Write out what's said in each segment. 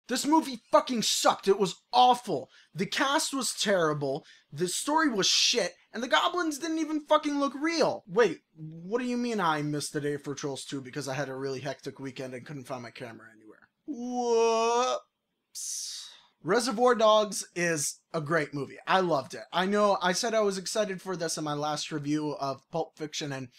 This movie fucking sucked. It was awful. The cast was terrible. The story was shit. And the goblins didn't even fucking look real. Wait, what do you mean I missed the day for Trolls 2 because I had a really hectic weekend and couldn't find my camera anywhere? Whoops. Reservoir Dogs is a great movie. I loved it. I know I said I was excited for this in my last review of Pulp Fiction, and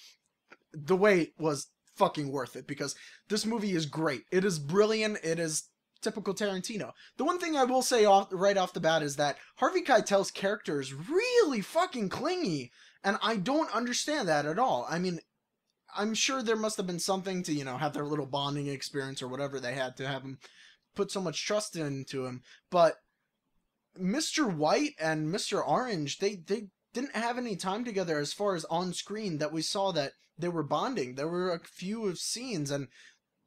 the wait was fucking worth it because this movie is great. It is brilliant. It is typical Tarantino. The one thing I will say right off the bat is that Harvey Keitel's character is really fucking clingy, and I don't understand that at all. I mean, I'm sure there must have been something to, have their little bonding experience or whatever they had to have him put so much trust into him, but Mr. White and Mr. Orange, they didn't have any time together as far as on screen that we saw that they were bonding. There were a few scenes, and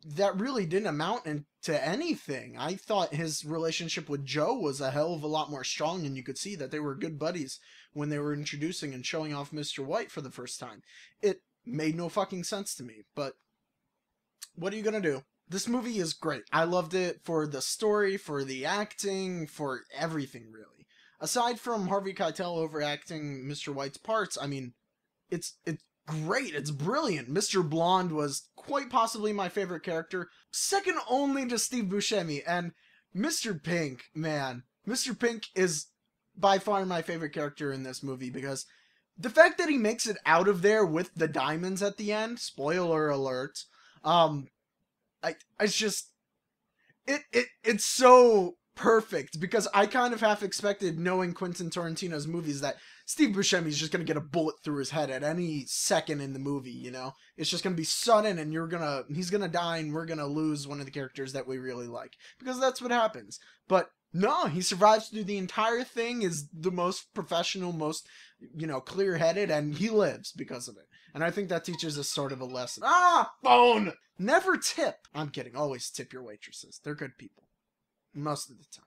that really didn't amount to anything. I thought his relationship with Joe was a hell of a lot more strong, and you could see that they were good buddies when they were introducing and showing off Mr. White for the first time. It made no fucking sense to me, but what are you gonna do? This movie is great. I loved it for the story, for the acting, for everything, really. Aside from Harvey Keitel overacting Mr. White's parts, I mean, it's great. It's brilliant. Mr. Blonde was quite possibly my favorite character, second only to Steve Buscemi. And Mr. Pink, man. Mr. Pink is by far my favorite character in this movie because the fact that he makes it out of there with the diamonds at the end, spoiler alert, it's just, it's so perfect because I kind of half expected, knowing Quentin Tarantino's movies, that Steve Buscemi's just gonna get a bullet through his head at any second in the movie, It's just gonna be sudden and he's gonna die and we're gonna lose one of the characters that we really like. Because that's what happens. But no, he survives through the entire thing, is the most professional, most, clear-headed, and he lives because of it. And I think that teaches us sort of a lesson. Phone! Never tip. I'm kidding. Always tip your waitresses. They're good people. Most of the time.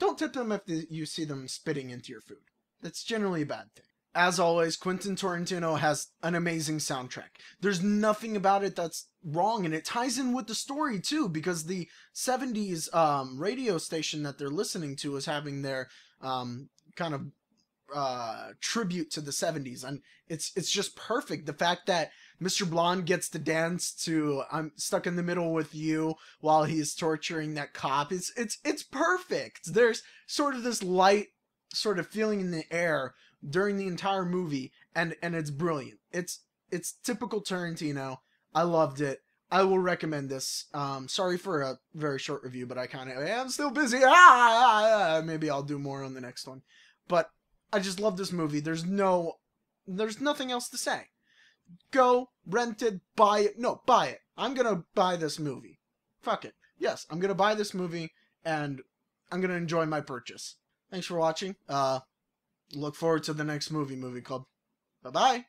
Don't tip them if you see them spitting into your food. That's generally a bad thing. As always, Quentin Tarantino has an amazing soundtrack. There's nothing about it that's wrong, and it ties in with the story, too, because the 70s radio station that they're listening to is having their kind of tribute to the 70s, and it's just perfect. The fact that Mr. Blonde gets to dance to "I'm Stuck in the Middle with You" while he's torturing that cop, it's perfect. There's sort of this light sort of feeling in the air during the entire movie, and it's brilliant. It's typical Tarantino. I loved it. I will recommend this. Sorry for a very short review, but I'm still busy. Maybe I'll do more on the next one. But I just love this movie. There's nothing else to say. Go, rent it, buy it. No, buy it. I'm gonna buy this movie. Fuck it. Yes, I'm gonna buy this movie, and I'm gonna enjoy my purchase. Thanks for watching. Look forward to the next movie club. Bye-bye.